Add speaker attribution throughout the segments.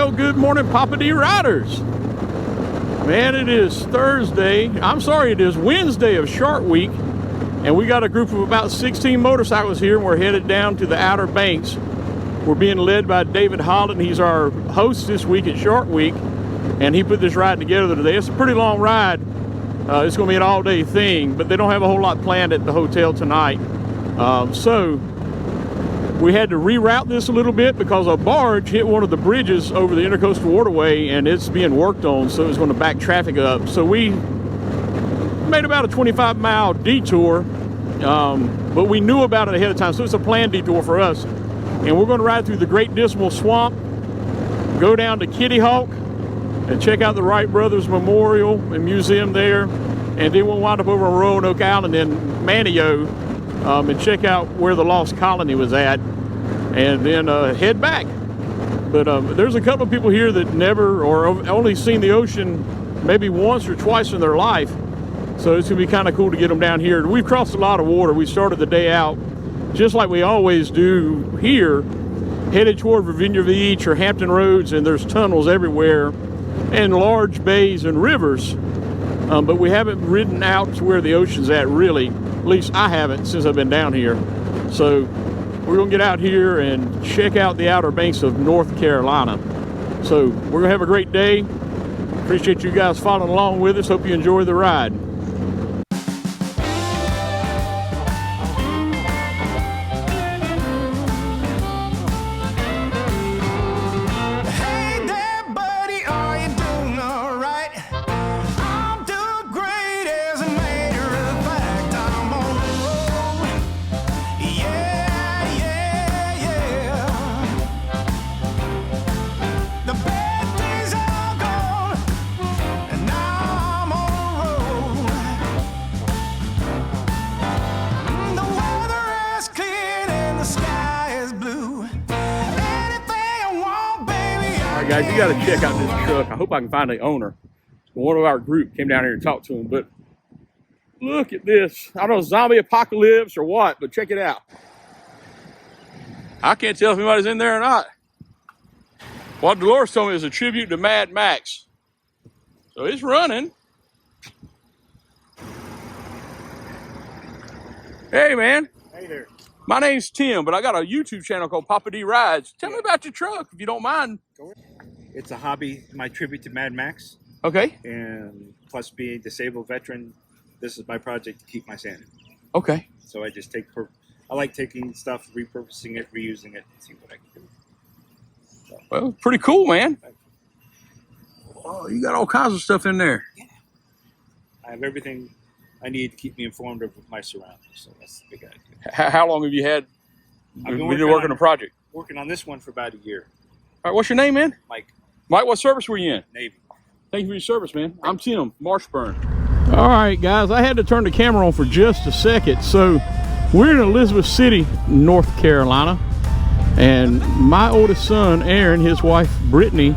Speaker 1: Well, good morning, Poppa-D riders. Man, it is Thursday. I'm sorry, it is Wednesday of Shark Week. And we got a group of about 16 motorcycles here, and we're headed down to the Outer Banks. We're being led by David Holland. He's our host this week at Shark Week, and he put this ride together today. It's a pretty long ride. It's going to be an all-day thing, but they don't have a whole lot planned at the hotel tonight. So we had to reroute this a little bit because a barge hit one of the bridges over the Intercoastal Waterway, and it's being worked on, so it's going to back traffic up. So we made about a 25-mile detour, but we knew about it ahead of time, so it's a planned detour for us. And we're going to ride through the Great Dismal Swamp, go down to Kitty Hawk, and check out the Wright Brothers Memorial and Museum there. And then we'll wind up over on Roanoke Island in Manio, and check out where the Lost Colony was at, and then head back. But there's a couple of people here that never or only seen the ocean maybe once or twice in their life, so it's gonna be kind of cool to get them down here. We've crossed a lot of water. We started the day out just like we always do here, headed toward Virginia Beach or Hampton Roads, and there's tunnels everywhere and large bays and rivers, but we haven't ridden out to where the ocean's at, really. At least I haven't since I've been down here. So we're gonna get out here and check out the Outer Banks of North Carolina. So we're gonna have a great day. Appreciate you guys following along with us. Hope you enjoy the ride. Guys, you got to check out this truck. I hope I can find the owner. One of our group came down here and talked to him, but look at this. I don't know, zombie apocalypse or what, but check it out. I can't tell if anybody's in there or not. What Dolores told me is a tribute to Madmax. So it's running. Hey, man.
Speaker 2: Hey there.
Speaker 1: My name's Tim, but I got a YouTube channel called Poppa-D Rides. Tell me about your truck, if you don't mind.
Speaker 2: It's a hobby, my tribute to Madmax.
Speaker 1: Okay.
Speaker 2: And plus being a disabled veteran, this is my project to keep my sanity.
Speaker 1: Okay.
Speaker 2: So I just I like taking stuff, repurposing it, reusing it, and see what I can do. So,
Speaker 1: well, pretty cool, man. Oh, you got all kinds of stuff in there.
Speaker 2: Yeah. I have everything I need to keep me informed of my surroundings. So that's the big idea.
Speaker 1: How long have you had been working on a project?
Speaker 2: Working on this one for about a year.
Speaker 1: All right, what's your name, man?
Speaker 2: Mike.
Speaker 1: Mike, what service were you in?
Speaker 2: Navy.
Speaker 1: Thank you for your service, man. I'm Tim, Marshburn. All right, guys, I had to turn the camera on for just a second. So we're in Elizabeth City, North Carolina, and my oldest son, Aaron, his wife, Brittany,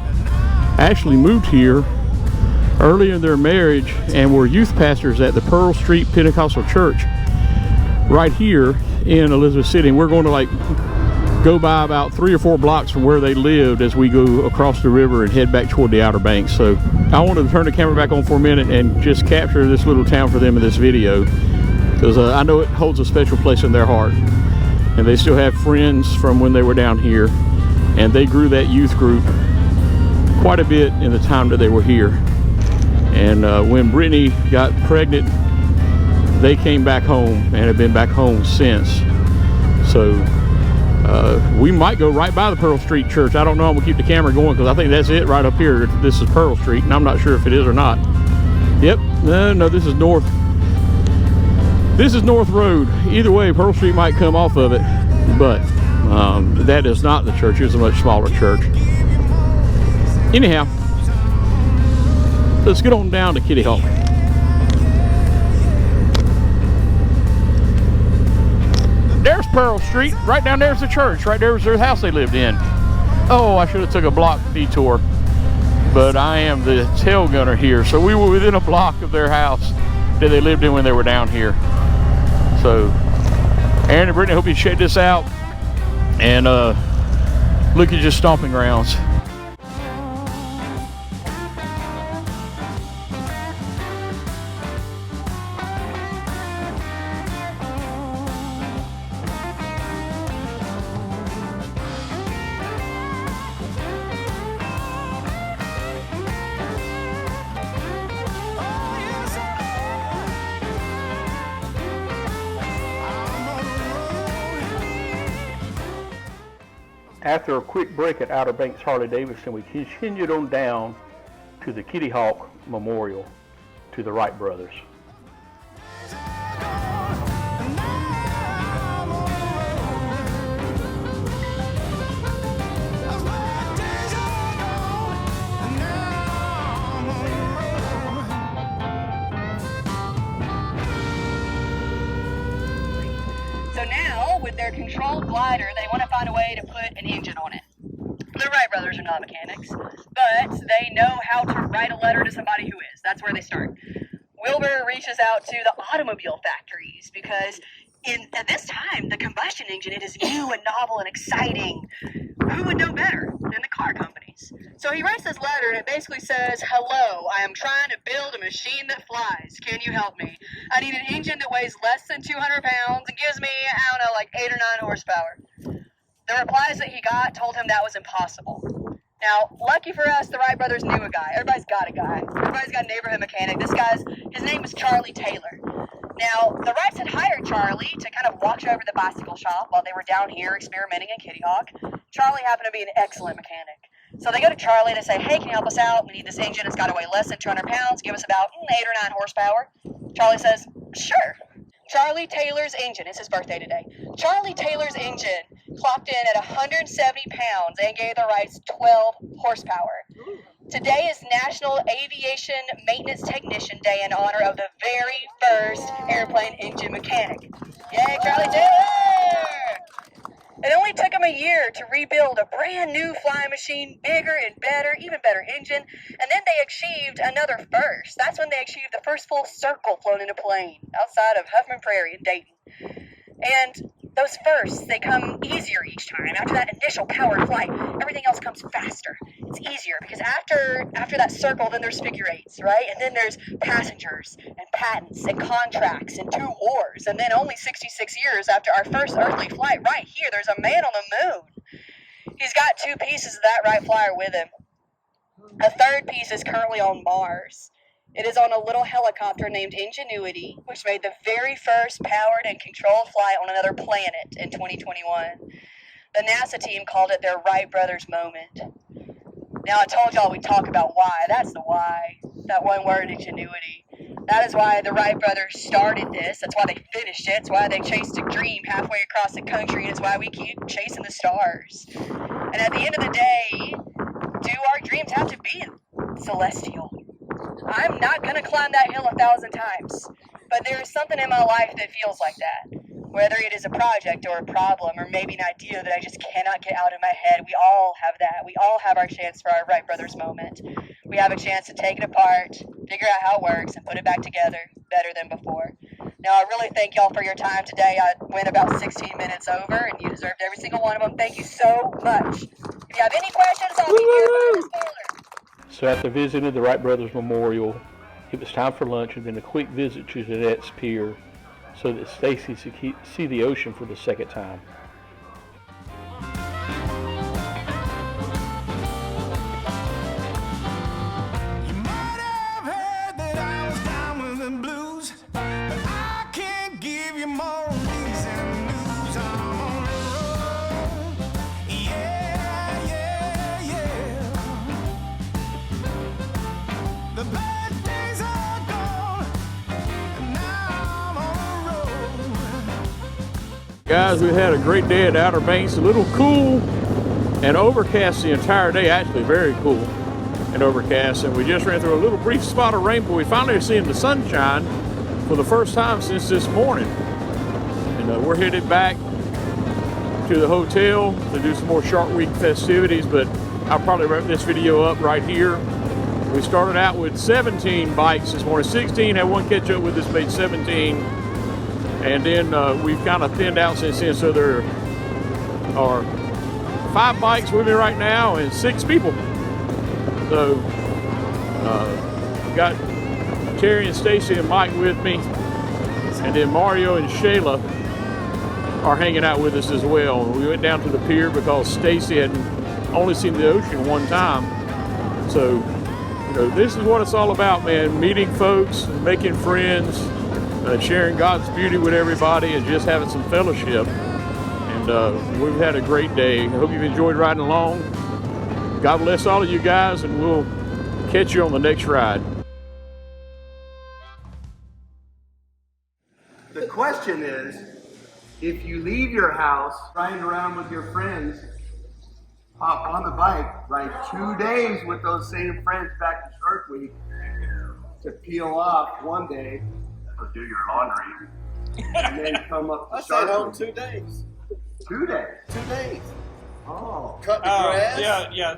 Speaker 1: actually moved here early in their marriage and were youth pastors at the Pearl Street Pentecostal Church right here in Elizabeth City. And we're going to go by about 3 or 4 blocks from where they lived as we go across the river and head back toward the Outer Banks. So I wanted to turn the camera back on for a minute and just capture this little town for them in this video, because I know it holds a special place in their heart, and they still have friends from when they were down here, and they grew that youth group quite a bit in the time that they were here. And when Brittany got pregnant, they came back home and have been back home since. So we might go right by the Pearl Street Church. I don't know. I'm gonna keep the camera going because I think that's it right up here. This is Pearl Street, and I'm not sure if it is or not. Yep. No, this is North. This is North Road. Either way, Pearl Street might come off of it, but that is not the church. It's a much smaller church. Anyhow, let's get on down to Kitty Hawk. There's Pearl Street. Right down there's the church. Right there's their house they lived in. Oh, I should have took a block detour, but I am the tail gunner here. So we were within a block of their house that they lived in when they were down here. So Aaron and Brittany, hope you check this out and look at your stomping grounds.
Speaker 3: After a quick break at Outerbanks Harley-Davidson, we continued on down to the Kitty Hawk Memorial to the Wright brothers.
Speaker 4: So now, with their controlled glider, they want to find a way to put an engine on it. The Wright brothers are not mechanics, but they know how to write a letter to somebody who is. That's where they start. Wilbur reaches out to the automobile factories because at this time, the combustion engine, it is new and novel and exciting. Who would know better than the car companies? So he writes this letter and it basically says, "Hello, I am trying to build a machine that flies. Can you help me? I need an engine that weighs less than 200 pounds and gives me, I don't know, like 8 or 9 horsepower." The replies that he got told him that was impossible. Now, lucky for us, the Wright brothers knew a guy. Everybody's got a guy. Everybody's got a neighborhood mechanic. His name was Charlie Taylor. Now, the Wrights had hired Charlie to kind of watch over the bicycle shop while they were down here experimenting in Kitty Hawk. Charlie happened to be an excellent mechanic. So they go to Charlie and they say, "Hey, can you help us out? We need this engine. It's got to weigh less than 200 pounds. Give us about 8 or 9 horsepower." Charlie says, "Sure." Charlie Taylor's engine, it's his birthday today. Charlie Taylor's engine clocked in at 170 pounds and gave the Wrights 12 horsepower. Today is National Aviation Maintenance Technician Day in honor of the very first airplane engine mechanic. Yay, Charlie Taylor! It only took him a year to rebuild a brand new flying machine, bigger and better, even better engine, and then they achieved another first. That's when they achieved the first full circle flown in a plane outside of Huffman Prairie in Dayton. And those firsts, they come easier each time. After that initial powered flight, everything else comes faster. It's easier because after that circle, then there's figure eights, right? And then there's passengers and patents and contracts and 2 wars. And then only 66 years after our first earthly flight, right here, there's a man on the moon. He's got 2 pieces of that Wright Flyer with him. A third piece is currently on Mars. It is on a little helicopter named Ingenuity, which made the very first powered and controlled flight on another planet in 2021. The NASA team called it their Wright brothers moment. Now, I told y'all we'd talk about why. That's the why. That one word, ingenuity. That is why the Wright brothers started this. That's why they finished it. It's why they chased a dream halfway across the country. And it's why we keep chasing the stars. And at the end of the day, do our dreams have to be celestial? I'm not going to climb that hill 1,000 times, but there is something in my life that feels like that. Whether it is a project or a problem or maybe an idea that I just cannot get out of my head, we all have that. We all have our chance for our Wright brothers moment. We have a chance to take it apart, figure out how it works, and put it back together better than before. Now, I really thank y'all for your time today. I went about 16 minutes over, and you deserved every single one of them. Thank you so much. If you have any questions, I'll be here by this folder.
Speaker 3: So after visiting the Wright brothers memorial, it was time for lunch and then a quick visit to Jennette's Peir so that Stacy could see the ocean for the second time.
Speaker 1: Guys, we had a great day at Outer Banks. A little cool and overcast the entire day. Actually, very cool and overcast. And we just ran through a little brief spot of rainbow. We finally are seeing the sunshine for the first time since this morning. And we're headed back to the hotel to do some more Sharkweek festivities. But I'll probably wrap this video up right here. We started out with 17 bikes this morning. 16 had one catch up with us, made 17. And then we've kind of thinned out since then, so there are 5 bikes with me right now and 6 people. So got Terry and Stacy and Mike with me, and then Mario and Shayla are hanging out with us as well. We went down to the pier because Stacy had only seen the ocean one time. So, you know, this is what it's all about, man. Meeting folks, making friends, sharing God's beauty with everybody, and just having some fellowship. And and we've had a great day. I hope you've enjoyed riding along. God bless all of you guys, and we'll catch you on the next ride.
Speaker 5: The question is, if you leave your house, riding around with your friends, hop on the bike, ride 2 days with those same friends back to Sharkweek to peel off one day or do your laundry, and then come up to
Speaker 6: I stayed home
Speaker 5: Sharkweek.
Speaker 6: 2 days.
Speaker 5: 2 days?
Speaker 6: 2 days.
Speaker 5: Oh.
Speaker 6: Cut the grass.
Speaker 2: Yeah.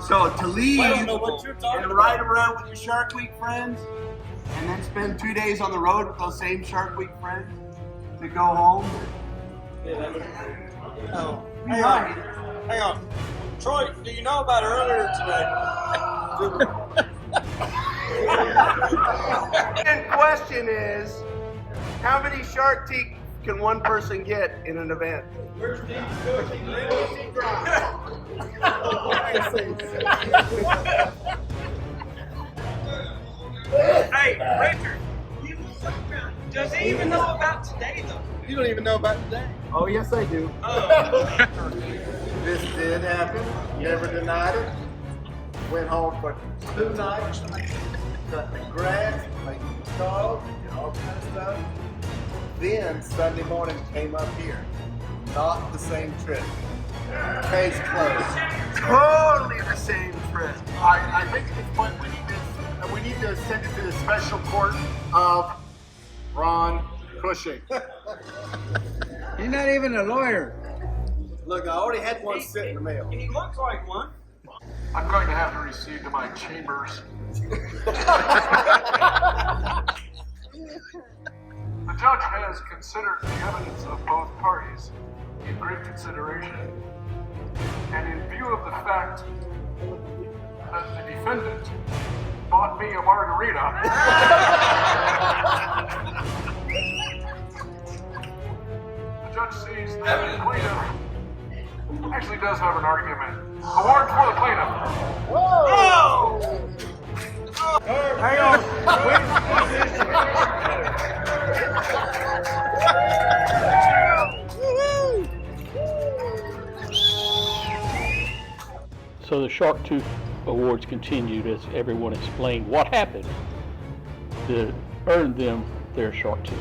Speaker 5: So to leave
Speaker 6: I don't know what you're talking
Speaker 5: and
Speaker 6: about.
Speaker 5: ride around with your Sharkweek friends, and then spend 2 days on the road with those same Sharkweek friends to go home.
Speaker 6: Oh, hang on. Troy, do you know about earlier today?
Speaker 5: And question is, how many Shark Teeth can one person get in an event?
Speaker 7: Hey, Richard, does he even know about today, though?
Speaker 6: You don't even know about today.
Speaker 5: Oh, yes, I do.
Speaker 6: This did happen. Never denied it. Went home for 2 nights. Cut the grass, played the dog, and all kind of stuff. Then Sunday morning came up here. Not the same trip. Case closed.
Speaker 5: Totally the same trip.
Speaker 8: I think at this point we need to send it to the special court of Ron Cushing.
Speaker 5: He's not even a lawyer.
Speaker 6: Look, I already had one sit in the mail.
Speaker 7: He looks like one.
Speaker 8: I'm going to have to receive to my chambers. The judge has considered the evidence of both parties in great consideration, and in view of the fact that the defendant bought me a margarita, the judge sees that the plaintiff actually does have an argument. Award for the plaintiff.
Speaker 5: Hang on.
Speaker 3: So the Shark Tooth Awards continued as everyone explained what happened to earn them their Shark Tooth.